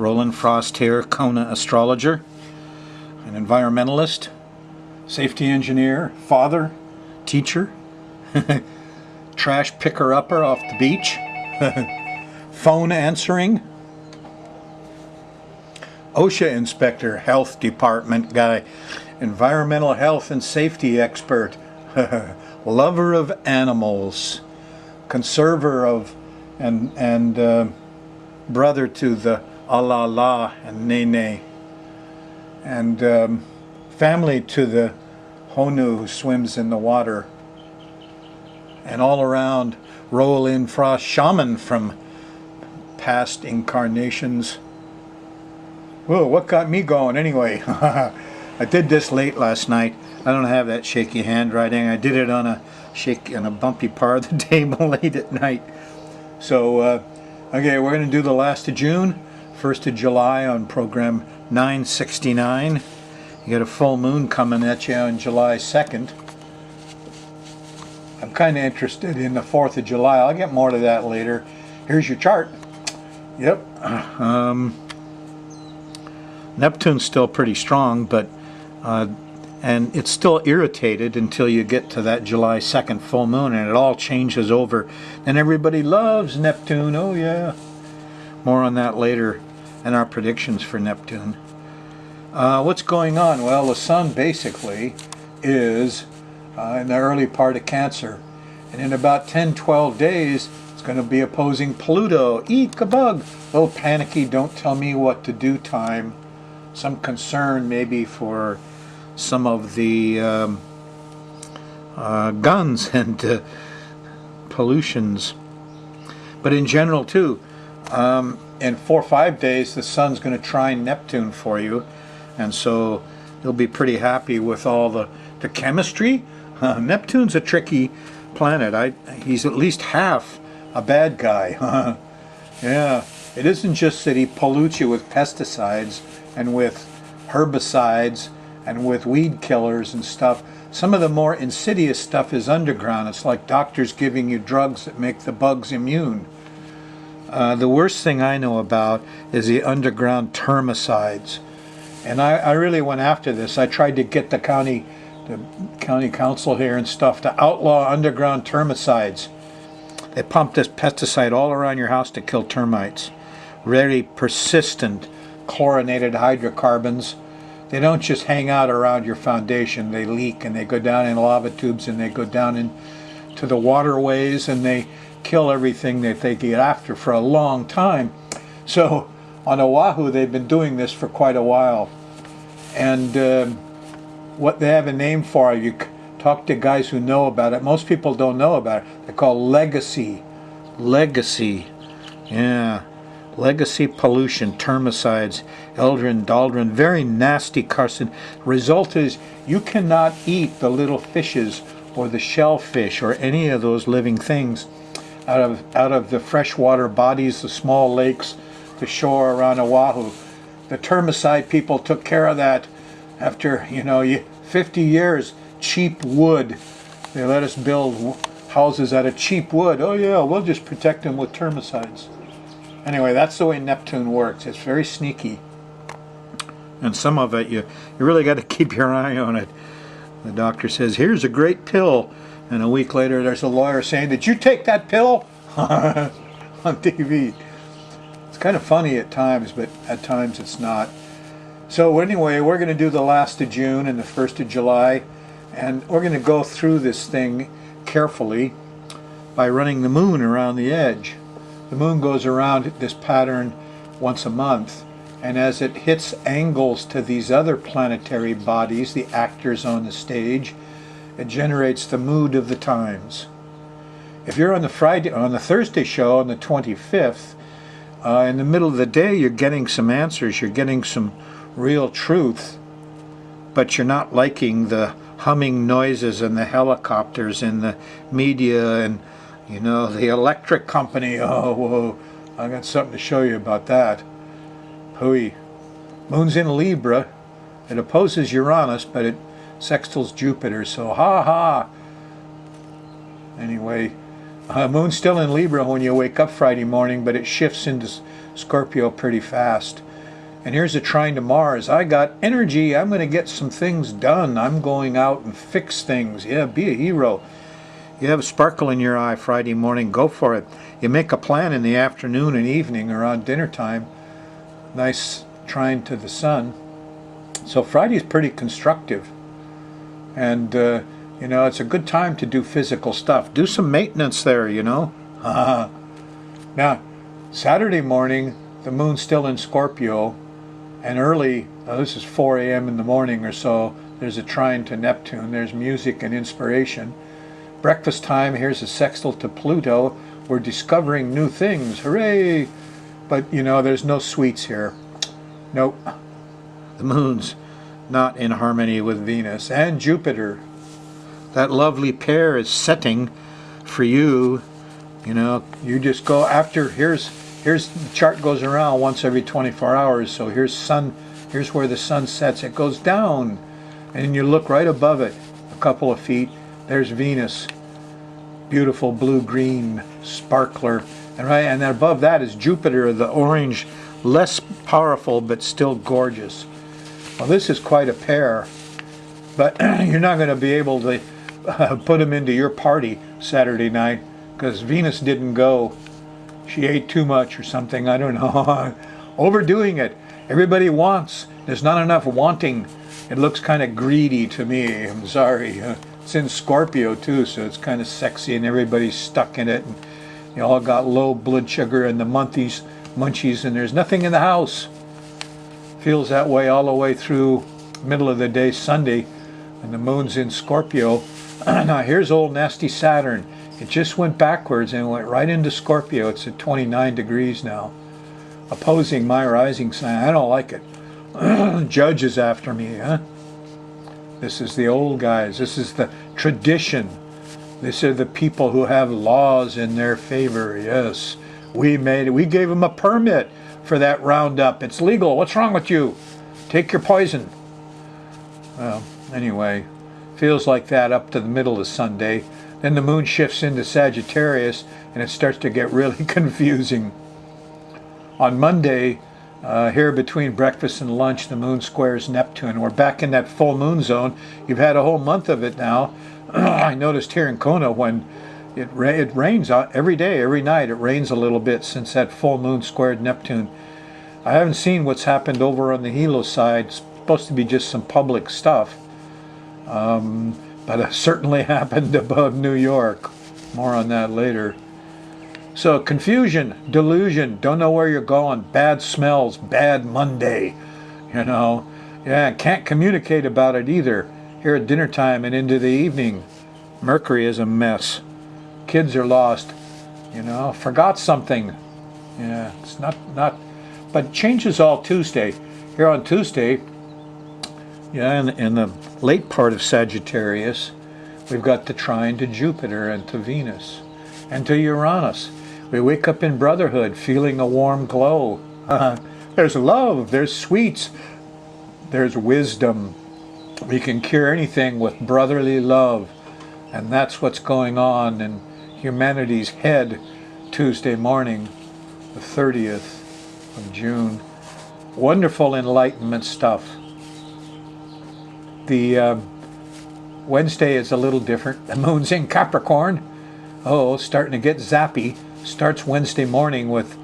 Roland Frost here, Kona astrologer, an environmentalist, safety engineer, father, teacher, trash picker-upper off the beach, phone answering, OSHA inspector, health department guy, environmental health and safety expert, lover of animals, conserver of and brother to the Alala and Nene, and family to the Honu who swims in the water, and all around Roland Frost shaman from past incarnations. Whoa, what got me going anyway? I did this late last night. I don't have that shaky handwriting. I did it on a bumpy part of the table late at night. So, okay, we're going to do the last of June, 1st of July on program 969. You got a full moon coming at you on July 2nd. I'm kind of interested in the 4th of July. I'll get more to that later. Here's your chart. Yep. Neptune's still pretty strong, but and it's still irritated until you get to that July 2nd full moon, and it all changes over. And everybody loves Neptune. Oh yeah. More on that later and our predictions for Neptune. What's going on? Well, the sun basically is in the early part of Cancer, and in about 10-12 days it's going to be opposing Pluto. Eek a bug. A little panicky, don't tell me what to do time. Some concern maybe for some of the guns and pollutions, but in general too. In 4 or 5 days the sun's going to trine Neptune for you, and so you'll be pretty happy with all the chemistry. Neptune's a tricky planet. He's at least half a bad guy. Yeah, it isn't just that he pollutes you with pesticides and with herbicides and with weed killers and stuff. Some of the more insidious stuff is underground. It's like doctors giving you drugs that make the bugs immune. The worst thing I know about is the underground termicides. And I really went after this. I tried to get the county council here and stuff to outlaw underground termicides. They pump this pesticide all around your house to kill termites. Very persistent chlorinated hydrocarbons. They don't just hang out around your foundation. They leak and they go down in lava tubes and they go down into the waterways and they kill everything that they get after for a long time. So on Oahu they've been doing this for quite a while. And what they have a name for it, you talk to guys who know about it. Most people don't know about it. They're called legacy. Legacy. Yeah. Legacy pollution, termicides, eldrin, daldrin, very nasty carcin. Result is you cannot eat the little fishes or the shellfish or any of those living things out of the freshwater bodies, the small lakes, the shore around Oahu. The termicide people took care of that after, 50 years, cheap wood. They let us build houses out of cheap wood. Oh yeah, we'll just protect them with termicides. Anyway, that's the way Neptune works. It's very sneaky. And some of it, you really got to keep your eye on it. The doctor says, here's a great pill. And a week later, there's a lawyer saying, did you take that pill? On TV. It's kind of funny at times, but at times it's not. So anyway, we're going to do the last of June and the 1st of July. And we're going to go through this thing carefully by running the moon around the edge. The moon goes around this pattern once a month, and as it hits angles to these other planetary bodies, the actors on the stage, it generates the mood of the times. If you're on the Thursday show on the 25th, in the middle of the day you're getting some answers, you're getting some real truth, but you're not liking the humming noises and the helicopters and the media and the electric company. Oh, whoa, I got something to show you about that. Hooey. Moon's in Libra. It opposes Uranus, but it sextiles Jupiter, so ha ha. Anyway, Moon's still in Libra when you wake up Friday morning, but it shifts into Scorpio pretty fast. And here's a trine to Mars. I got energy. I'm going to get some things done. I'm going out and fix things. Yeah, be a hero. You have a sparkle in your eye Friday morning, go for it. You make a plan in the afternoon and evening or on dinner time. Nice trine to the sun. So Friday's pretty constructive. And, you know, it's a good time to do physical stuff. Do some maintenance there, you know. Now, Saturday morning, the moon's still in Scorpio. And early, this is 4 a.m. in the morning or so, there's a trine to Neptune. There's music and inspiration. Breakfast time, here's a sextile to Pluto. We're discovering new things. Hooray! But, you know, there's no sweets here. Nope. The moon's not in harmony with Venus and Jupiter. That lovely pair is setting for you. You know, you just go after, here's the chart goes around once every 24 hours. So here's where the sun sets. It goes down. And you look right above it, a couple of feet. There's Venus, beautiful blue-green sparkler, and above that is Jupiter, the orange, less powerful but still gorgeous. Well, this is quite a pair, but you're not going to be able to put them into your party Saturday night because Venus didn't go. She ate too much or something, I don't know. Overdoing it. Everybody wants. There's not enough wanting. It looks kind of greedy to me. I'm sorry. It's in Scorpio too, so it's kind of sexy and everybody's stuck in it. And you all got low blood sugar and the munchies, and there's nothing in the house. Feels that way all the way through middle of the day Sunday, and the moon's in Scorpio. Now here's old nasty Saturn. It just went backwards and went right into Scorpio. It's at 29 degrees now, opposing my rising sign. I don't like it. Judge is after me, huh? This is the old guys. This is the tradition. These are the people who have laws in their favor. Yes, we gave them a permit for that roundup. It's legal. What's wrong with you? Take your poison. Well, anyway, feels like that up to the middle of Sunday. Then the moon shifts into Sagittarius, and it starts to get really confusing. On Monday, here between breakfast and lunch, the moon squares Neptune. We're back in that full moon zone. You've had a whole month of it now. I noticed here in Kona when it rains every day, every night. It rains a little bit since that full moon squared Neptune. I haven't seen what's happened over on the Hilo side. It's supposed to be just some public stuff. But it certainly happened above New York. More on that later. So confusion, delusion, don't know where you're going, bad smells, bad Monday, you know. Yeah, can't communicate about it either. Here at dinner time and into the evening, Mercury is a mess. Kids are lost, you know, forgot something. Yeah, it's not, but changes all Tuesday. Here on Tuesday, yeah, in the late part of Sagittarius, we've got the trine to Jupiter and to Venus and to Uranus. We wake up in brotherhood, feeling a warm glow. There's love, there's sweets, there's wisdom. We can cure anything with brotherly love. And that's what's going on in humanity's head Tuesday morning, the 30th of June. Wonderful enlightenment stuff. The Wednesday is a little different. The moon's in Capricorn. Oh, starting to get zappy. Starts Wednesday morning with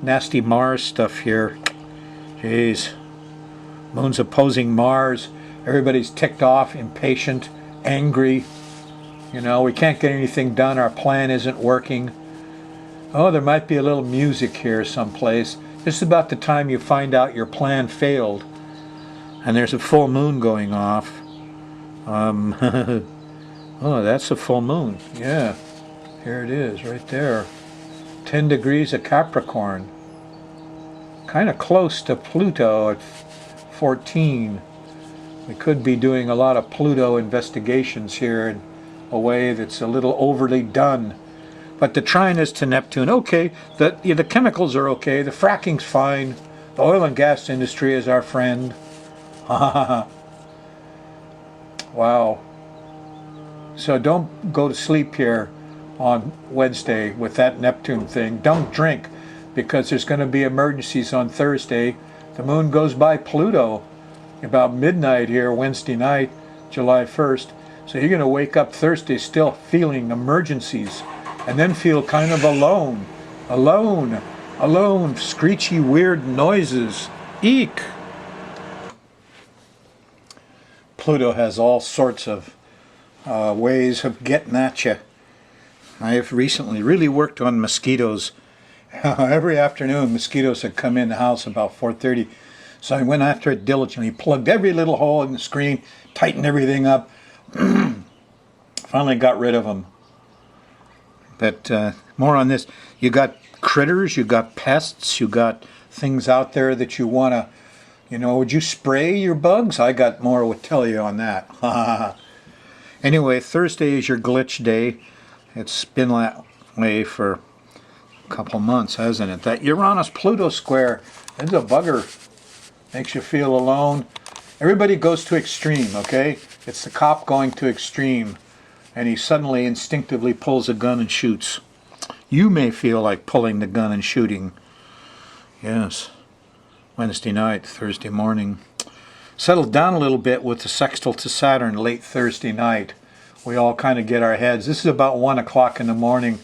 nasty Mars stuff here. Jeez. Moon's opposing Mars. Everybody's ticked off, impatient, angry. You know, we can't get anything done. Our plan isn't working. Oh, there might be a little music here someplace. This is about the time you find out your plan failed. And there's a full moon going off. Oh, that's a full moon. Yeah. Here it is, right there. 10 degrees of Capricorn. Kind of close to Pluto at 14. We could be doing a lot of Pluto investigations here in a way that's a little overly done. But the trine is to Neptune. Okay, the chemicals are okay. The fracking's fine. The oil and gas industry is our friend. Wow. So don't go to sleep here on Wednesday with that Neptune thing. Don't drink, because there's going to be emergencies on Thursday. the moon goes by Pluto about midnight here Wednesday night, July 1st. So you're going to wake up Thursday still feeling emergencies, and then feel kind of alone, screechy, weird noises. Eek! Pluto has all sorts of ways of getting at you. I have recently really worked on mosquitoes. Every afternoon, mosquitoes had come in the house about 4:30. So I went after it diligently, plugged every little hole in the screen, tightened everything up. Finally got rid of them. But more on this. You got critters, you got pests, you got things out there that you want to, would you spray your bugs? I got more to tell you on that. Anyway, Thursday is your glitch day. It's been that way for a couple months, hasn't it? That Uranus-Pluto square is a bugger. Makes you feel alone. Everybody goes to extreme, okay? It's the cop going to extreme, and he suddenly instinctively pulls a gun and shoots. You may feel like pulling the gun and shooting. Yes. Wednesday night, Thursday morning. Settled down a little bit with the sextile to Saturn late Thursday night. We all kind of get our heads. This is about 1 o'clock in the morning,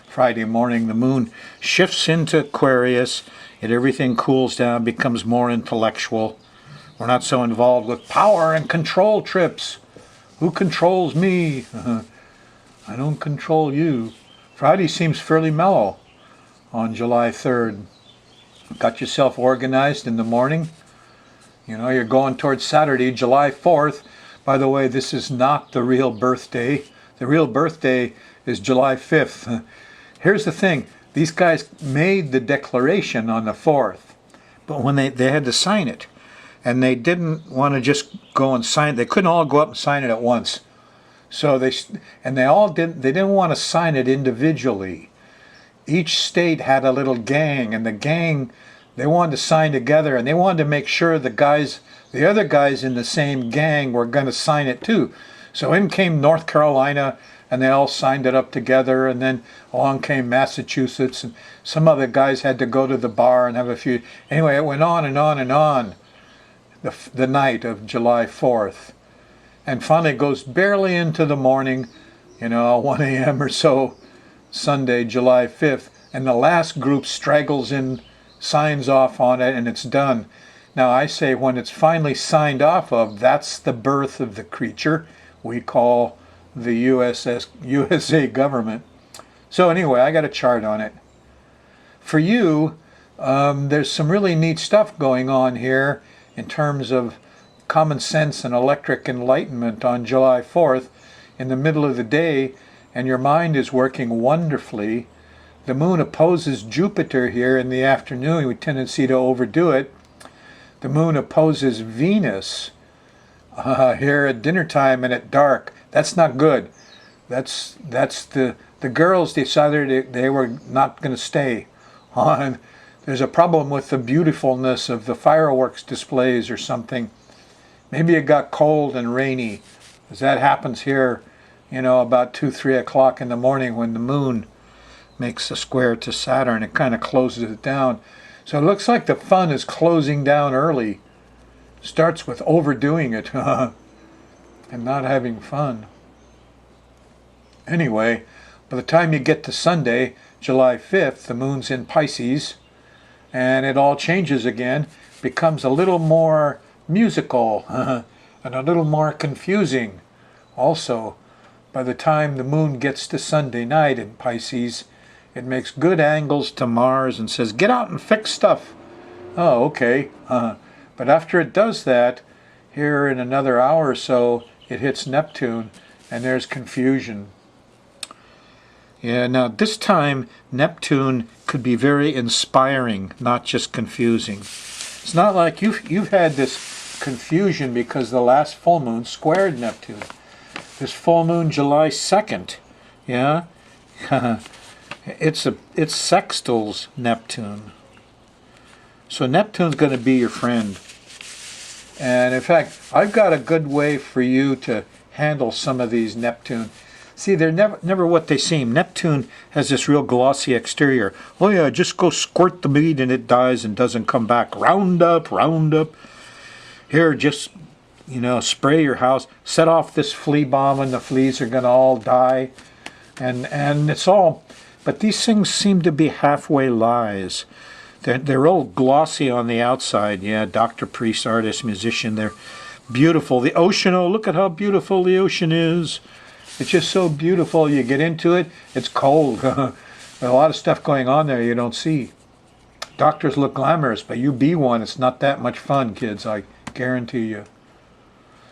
Friday morning. The moon shifts into Aquarius, and everything cools down, becomes more intellectual. We're not so involved with power and control trips. Who controls me? I don't control you. Friday seems fairly mellow on July 3rd. Got yourself organized in the morning. You're going towards Saturday, July 4th. By the way, this is not the real birthday. The real birthday is July 5th. Here's the thing. These guys made the declaration on the 4th, but when they had to sign it, and they didn't want to just go and sign it. They couldn't all go up and sign it at once. So they didn't want to sign it individually. Each state had a little gang, and the gang, they wanted to sign together, and they wanted to make sure the other guys in the same gang were going to sign it too. So in came North Carolina, and they all signed it up together, and then along came Massachusetts, and some other guys had to go to the bar and have a few. Anyway, it went on and on and on, the night of July 4th. And finally goes barely into the morning, 1 a.m. or so, Sunday, July 5th, and the last group straggles in, signs off on it, and it's done. Now I say when it's finally signed off of, that's the birth of the creature we call the USA government. So anyway, I got a chart on it. For you, there's some really neat stuff going on here in terms of common sense and electric enlightenment on July 4th in the middle of the day, and your mind is working wonderfully. The moon opposes Jupiter here in the afternoon with tendency to overdo it. The moon opposes Venus here at dinner time and at dark. That's not good. That's the girls decided they were not going to stay on. There's a problem with the beautifulness of the fireworks displays or something. Maybe it got cold and rainy, as that happens here, about 2-3 o'clock in the morning when the moon makes a square to Saturn. It kind of closes it down. So it looks like the fun is closing down early. Starts with overdoing it and not having fun. Anyway, by the time you get to Sunday, July 5th, the moon's in Pisces, and it all changes again, becomes a little more musical and a little more confusing. Also, by the time the moon gets to Sunday night in Pisces, it makes good angles to Mars and says, get out and fix stuff. Oh, okay. But after it does that, here in another hour or so, it hits Neptune, and there's confusion. Yeah, now this time, Neptune could be very inspiring, not just confusing. It's not like you've had this confusion because the last full moon squared Neptune. This full moon, July 2nd, yeah? It's sextiles Neptune. So Neptune's going to be your friend. And in fact, I've got a good way for you to handle some of these Neptune. See, they're never what they seem. Neptune has this real glossy exterior. Oh yeah, just go squirt the meat and it dies and doesn't come back. Roundup, Roundup. Here, just, spray your house. Set off this flea bomb and the fleas are going to all die. And it's all... But these things seem to be halfway lies. They're all glossy on the outside. Yeah, doctor, priest, artist, musician, they're beautiful. The ocean, oh, look at how beautiful the ocean is. It's just so beautiful. You get into it, it's cold. A lot of stuff going on there you don't see. Doctors look glamorous, but you be one, it's not that much fun, kids, I guarantee you.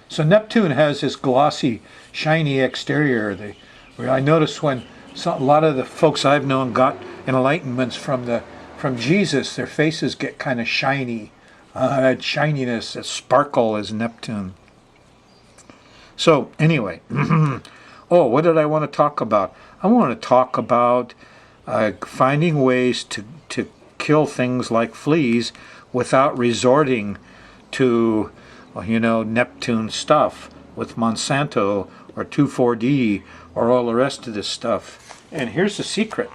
So Neptune has this glossy, shiny exterior. I noticed when a lot of the folks I've known got enlightenments from Jesus, their faces get kind of shiny. That shininess, that sparkle is Neptune. So anyway, oh, what did I want to talk about? I want to talk about finding ways to kill things like fleas without resorting to, Neptune stuff with Monsanto or 2,4-D or all the rest of this stuff. And here's the secret.